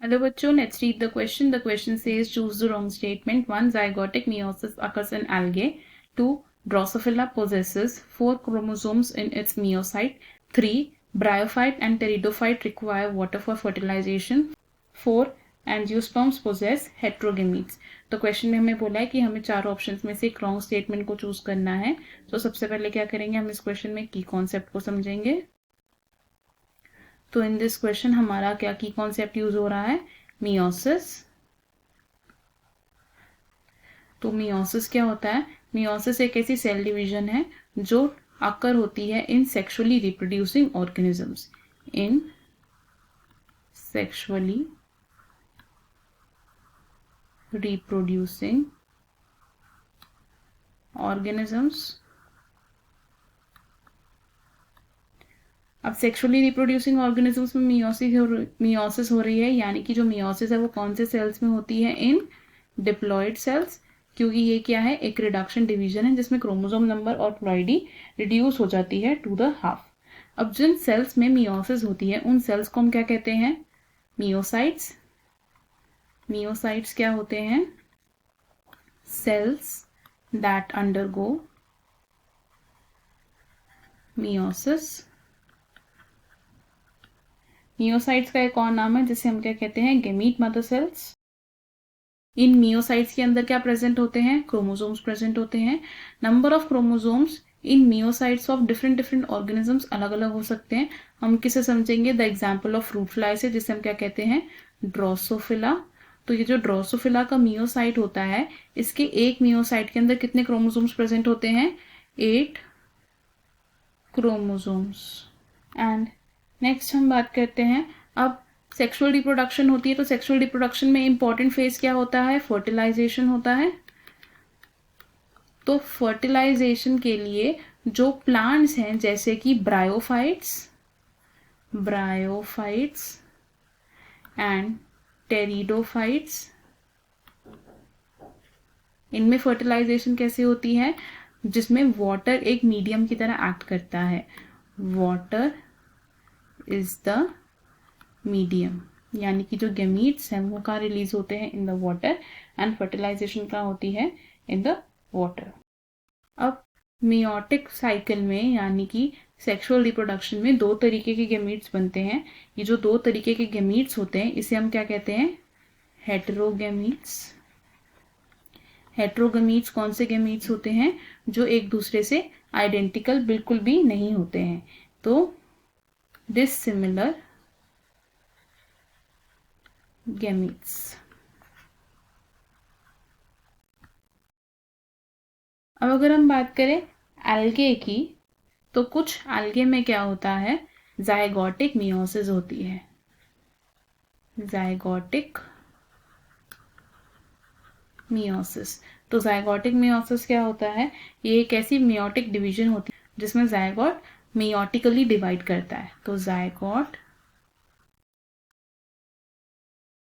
Hello बच्चों, let's read the question. The question says choose the wrong statement. 1. Zygotic meiosis occurs in algae. 2. Drosophila possesses 4 chromosomes in its meiocyte. 3. Bryophyte and pteridophyte require water for fertilization. 4. Angiosperms possess heterogametes. तो question में हमें बोला है कि हमें चार options में से एक रॉन्ग स्टेटमेंट को चूज करना है. तो सबसे पहले क्या करेंगे, हम इस क्वेश्चन में की कॉन्सेप्ट को समझेंगे. तो इन दिस क्वेश्चन हमारा क्या की कॉन्सेप्ट यूज हो रहा है, मियोसिस. तो मियोसिस क्या होता है, मियोसिस एक ऐसी सेल डिवीजन है जो अकर होती है इन सेक्सुअली रिप्रोड्यूसिंग ऑर्गेनिजम्स. इन सेक्सुअली रिप्रोड्यूसिंग ऑर्गेनिजम्स. अब सेक्सुअली रिप्रोड्यूसिंग ऑर्गेनिजम्स में मियोसिस हो रही है, यानी कि जो मियोसिस है वो कौन से सेल्स में होती है, इन डिप्लॉयड सेल्स. क्योंकि ये क्या है, एक रिडक्शन डिवीजन है जिसमें क्रोमोसोम नंबर और प्लॉइडी रिड्यूस हो जाती है टू द हाफ. अब जिन सेल्स में मियोसिस होती है उन सेल्स को हम क्या कहते हैं, मियोसाइट्स. मियोसाइट्स क्या होते हैं, cells that undergo meiosis. Meiocytes का एक और नाम है जिसे हम क्या कहते हैं, गेमीट मदर सेल्स. इन मियोसाइट्स के अंदर क्या प्रेजेंट होते हैं, क्रोमोसोम्स प्रेजेंट होते हैं. Number of chromosomes in myocytes of different different organisms अलग अलग हो सकते हैं. हम किसे समझेंगे, the example of fruit fly से, जिसे हम क्या कहते हैं, ड्रोसोफिला. तो ये जो ड्रोसोफिला का मियोसाइट होता है, इसके एक मियोसाइट के अंदर कितने क्रोमोसोम्स प्रेजेंट होते हैं, 8 क्रोमोसोम्स. एंड नेक्स्ट हम बात करते हैं, अब सेक्सुअल रिप्रोडक्शन होती है. तो सेक्सुअल रिप्रोडक्शन में इंपॉर्टेंट फेज क्या होता है, फर्टिलाइजेशन होता है. तो फर्टिलाइजेशन के लिए जो प्लांट्स हैं जैसे कि ब्रायोफाइट्स एंड टेरिडोफाइट्स, इनमें फर्टिलाइजेशन कैसे होती है, जिसमें वाटर एक मीडियम की तरह एक्ट करता है. वाटर इज द मीडियम, यानी कि जो गैमीट्स हैं वो कहाँ रिलीज होते हैं, in the water. And fertilization कहाँ होती है, इन द वाटर. अब मियोटिक साइकिल में, यानी कि सेक्सुअल रिप्रोडक्शन में, दो तरीके के गैमीट्स बनते हैं. ये जो दो तरीके के गैमीट्स होते हैं इसे हम क्या कहते हैं, हेटेरोगैमीट्स. हेटेरोगैमीट्स कौन से गैमीट्स होते हैं, जो एक दूसरे से आइडेंटिकल बिल्कुल भी नहीं होते हैं. तो डिसिमिलर गैमीट्स. अब अगर हम बात करें एल्गे की, तो कुछ एल्गे में क्या होता है, जाइगोटिक मियोसिस होती है. Zygotic meiosis. तो जाइगोटिक मियोसिस क्या होता है, ये एक ऐसी मियोटिक डिवीजन होती है जिसमें जाइगोट मियोटिकली डिवाइड करता है. तो जाइगोट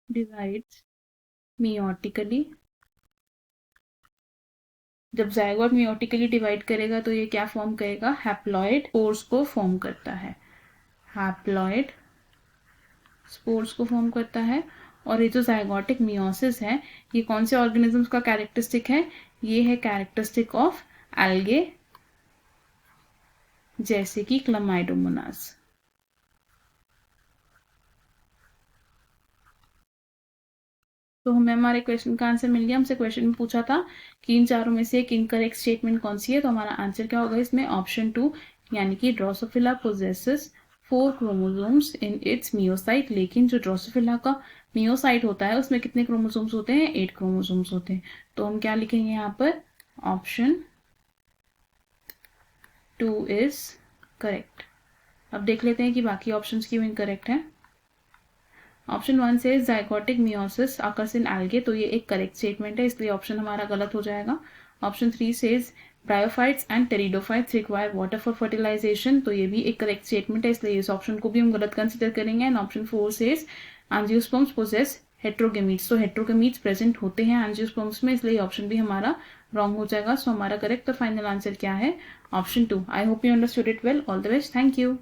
डिवाइड्स मियोटिकली. जब जाइगोट मियोटिकली डिवाइड करेगा तो ये क्या फॉर्म करेगा, हैप्लॉइड स्पोर्स को फॉर्म करता है. हैप्लॉइड स्पोर्स को फॉर्म करता है. और ये जो जाइगोटिक मियोसिस है, ये कौन से ऑर्गेनिजम्स का कैरेक्टरिस्टिक है, ये है कैरेक्टरिस्टिक ऑफ एल्गे जैसे कि क्लमाइडोमोनास. तो हमें हमारे क्वेश्चन का आंसर मिल गया. हमसे क्वेश्चन में पूछा था कि इन चारों में से एक इनकरेक्ट स्टेटमेंट कौन सी है. तो हमारा आंसर क्या होगा इसमें, ऑप्शन 2, यानी कि Drosophila possesses 4 chromosomes in its meiocyte. लेकिन जो ड्रोसोफिला का मियोसाइट होता है उसमें कितने क्रोमोसोम्स होते हैं, 8 क्रोमोसोम्स होते हैं. तो हम क्या लिखेंगे यहाँ पर, ऑप्शन 2 इज करेक्ट. अब देख लेते हैं कि बाकी ऑप्शन क्यों इनकरेक्ट है. ऑप्शन 1 से zygotic meiosis occurs in algae, तो ये एक करेक्ट स्टेटमेंट है, इसलिए ऑप्शन हमारा गलत हो जाएगा. Option 3 says bryophytes and pteridophytes require water for fertilization, तो ये भी एक करेक्ट स्टेटमेंट है, इसलिए इस ऑप्शन को भी हम गलत कंसिडर करेंगे. And option 4 says angiosperms possess heterogametes, तो हेट्रोगेमीट्स प्रेजेंट होते हैं एंजियोस्पर्म्स में, इसलिए ऑप्शन भी हमारा रॉन्ग हो जाएगा. सो हमारा करेक्ट और फाइनल आंसर क्या है, option 2. I hope you understood it well. All the best. Thank you.